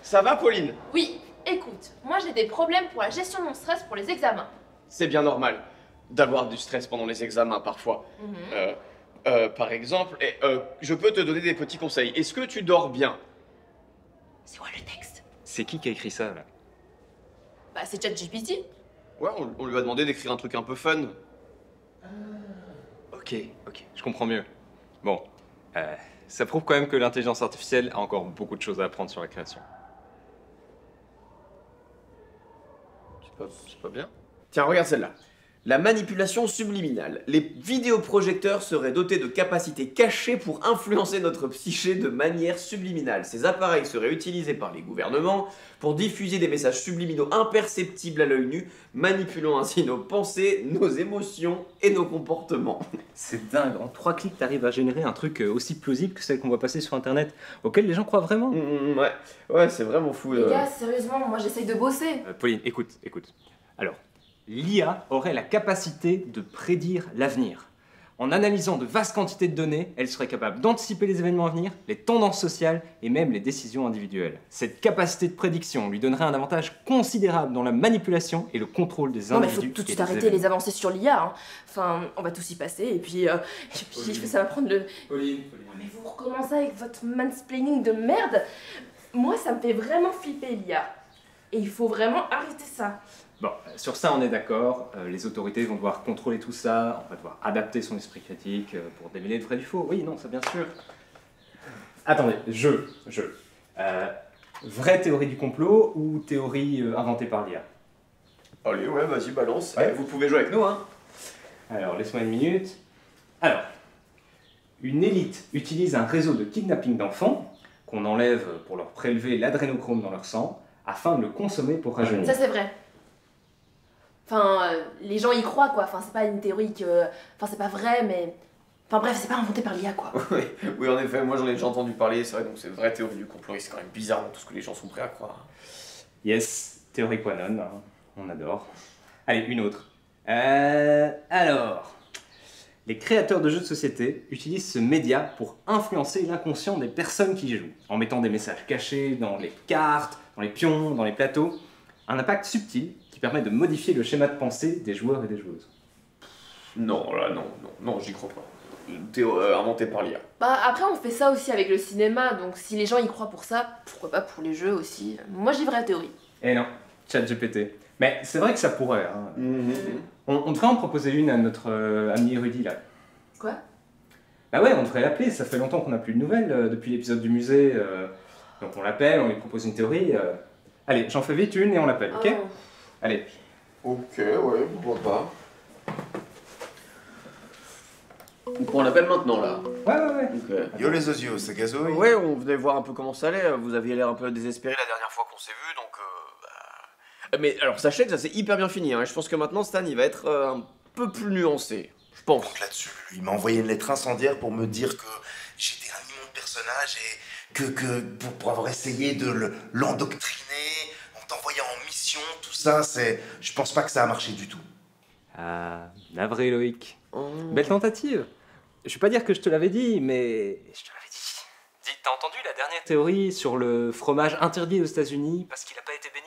Ça va, Pauline? Oui, écoute, moi j'ai des problèmes pour la gestion de mon stress pour les examens. C'est bien normal d'avoir du stress pendant les examens parfois. Par exemple, je peux te donner des petits conseils. Est-ce que tu dors bien? C'est quoi le texte? C'est qui a écrit ça, là? Bah c'est ChatGPT. Ouais, on lui a demandé d'écrire un truc un peu fun. Ok, je comprends mieux. Bon, ça prouve quand même que l'intelligence artificielle a encore beaucoup de choses à apprendre sur la création. C'est pas bien. Tiens, regarde celle-là. La manipulation subliminale. Les vidéoprojecteurs seraient dotés de capacités cachées pour influencer notre psyché de manière subliminale. Ces appareils seraient utilisés par les gouvernements pour diffuser des messages subliminaux imperceptibles à l'œil nu, manipulant ainsi nos pensées, nos émotions et nos comportements. C'est dingue, en 3 clics, t'arrives à générer un truc aussi plausible que celle qu'on voit passer sur Internet, auquel les gens croient vraiment. Ouais, c'est vraiment fou. Les gars, sérieusement, moi j'essaye de bosser. Pauline, écoute. Alors, l'IA aurait la capacité de prédire l'avenir. En analysant de vastes quantités de données, elle serait capable d'anticiper les événements à venir, les tendances sociales et même les décisions individuelles. Cette capacité de prédiction lui donnerait un avantage considérable dans la manipulation et le contrôle des Non mais individus. faut tout de suite et des arrêter événements. les avancées sur l'IA. Hein. Enfin, on va tous y passer et puis ça va prendre le... Pauline. Oh, mais vous recommencez avec votre mansplaining de merde. Moi ça me fait vraiment flipper l'IA. Et il faut vraiment arrêter ça. Bon, sur ça on est d'accord, les autorités vont devoir contrôler tout ça, on va devoir adapter son esprit critique pour démêler le vrai du faux. Oui, non, ça bien sûr. Attendez, vraie théorie du complot ou théorie inventée par l'IA? Allez, ouais, vas-y, balance. Ouais. Vous pouvez jouer avec nous, hein. Alors, laisse-moi une minute. Alors, une élite utilise un réseau de kidnapping d'enfants qu'on enlève pour leur prélever l'adrénochrome dans leur sang afin de le consommer pour rajeunir. Ça c'est vrai. Enfin, les gens y croient quoi. Enfin, c'est pas une théorie que... Enfin, c'est pas vrai, mais... Enfin bref, c'est pas inventé par l'IA quoi. Oui, en effet, moi j'en ai déjà entendu parler, c'est vrai, donc c'est une vraie théorie du complot, et c'est quand même bizarre dans tout ce que les gens sont prêts à croire. Yes, théorie Quanon, hein, on adore. Allez, une autre. Alors, les créateurs de jeux de société utilisent ce média pour influencer l'inconscient des personnes qui y jouent, en mettant des messages cachés dans les cartes, dans les pions, dans les plateaux. Un impact subtil qui permet de modifier le schéma de pensée des joueurs et des joueuses. Non, là, non, j'y crois pas. Inventé par l'IA. Bah après on fait ça aussi avec le cinéma, donc si les gens y croient pour ça, pourquoi pas pour les jeux aussi. Moi j'ai vraie théorie. Eh non, ChatGPT. Mais c'est vrai que ça pourrait. Hein. On devrait en proposer une à notre ami Rudy là. Quoi? Bah ouais, on devrait l'appeler, ça fait longtemps qu'on n'a plus de nouvelles depuis l'épisode du musée. Donc on l'appelle, on lui propose une théorie. Allez, j'en fais vite une et on l'appelle, ok? Oh. Allez. Ok, ouais, pourquoi pas. On l'appelle maintenant, là. Ouais. Ok. Yo les osios, ça gazouille? Ouais, on venait voir un peu comment ça allait, vous aviez l'air un peu désespéré la dernière fois qu'on s'est vu, donc Mais alors sachez que ça s'est hyper bien fini, hein. Je pense que maintenant Stan il va être un peu plus nuancé, je pense. Donc là-dessus, il m'a envoyé une lettre incendiaire pour me dire que j'étais un immonde personnage et que pour avoir essayé de l'endoctriner, en t'envoyant en mission, tout ça, je pense pas que ça a marché du tout. Ah, navré Loïc. Belle tentative. Je vais pas dire que je te l'avais dit, mais je te l'avais dit. Dis, t'as entendu la dernière théorie sur le fromage interdit aux États-Unis parce qu'il a pas été béni?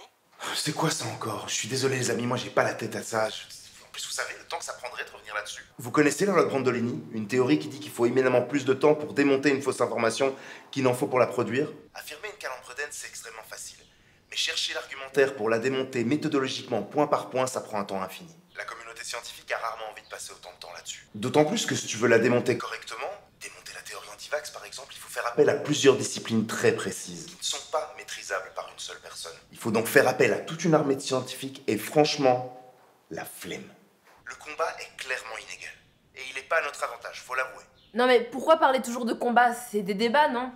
C'est quoi ça encore? Je suis désolé les amis, moi j'ai pas la tête à ça. En plus vous savez le temps que ça prendrait de revenir là-dessus. Vous connaissez la loi de Brandolini? Une théorie qui dit qu'il faut éminemment plus de temps pour démonter une fausse information qu'il n'en faut pour la produire. Affirmer une calandre prudente c'est extrêmement facile. Mais chercher l'argumentaire pour la démonter méthodologiquement point par point, ça prend un temps infini. La communauté scientifique a rarement envie de passer autant de temps là-dessus. D'autant plus que si tu veux la démonter correctement, démonter la théorie anti-vax par exemple, il faut faire appel à plusieurs disciplines très précises, qui ne sont pas maîtrisables par une seule personne. Il faut donc faire appel à toute une armée de scientifiques et franchement, la flemme. Le combat est clairement inégal. Et il n'est pas à notre avantage, faut l'avouer. Non mais pourquoi parler toujours de combat? C'est des débats, non?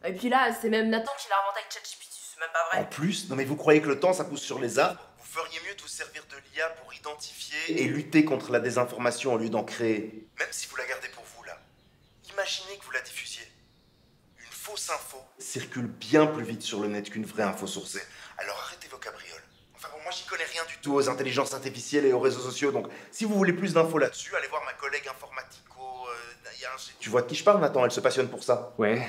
Et puis là, c'est même Nathan qui l'a inventé avec ChatGPT, c'est même pas En vrai. plus, non mais vous croyez que le temps ça pousse sur les arbres? Vous feriez mieux de vous servir de l'IA pour identifier et lutter contre la désinformation au lieu d'en créer. Même si vous la gardez pour vous là, imaginez que vous la diffusiez. Une fausse info circule bien plus vite sur le net qu'une vraie info sourcée. Alors arrêtez vos cabrioles. Enfin bon, moi j'y connais rien du tout aux intelligences artificielles et aux réseaux sociaux, donc si vous voulez plus d'infos là-dessus, allez voir ma collègue informatico... Tu vois de qui je parle, Nathan? Elle se passionne pour ça. Ouais.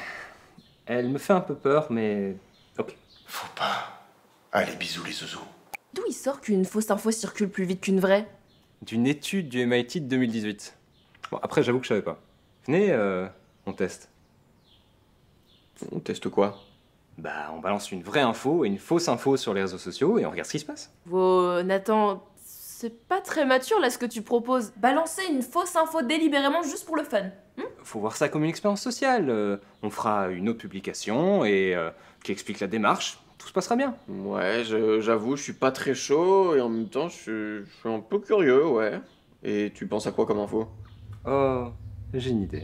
Elle me fait un peu peur, mais Ok. Faut pas. Allez, bisous les zouzous. D'où il sort qu'une fausse info circule plus vite qu'une vraie? D'une étude du MIT de 2018. Bon, après, j'avoue que je savais pas. Venez, on teste. On teste quoi? Bah, on balance une vraie info et une fausse info sur les réseaux sociaux et on regarde ce qui se passe. Nathan, c'est pas très mature là ce que tu proposes. Balancer une fausse info délibérément juste pour le fun. Faut voir ça comme une expérience sociale. On fera une autre publication et qui explique la démarche. Tout se passera bien. Ouais, j'avoue, je suis pas très chaud et en même temps, je suis un peu curieux, ouais. Et tu penses à quoi comme info? Oh, j'ai une idée.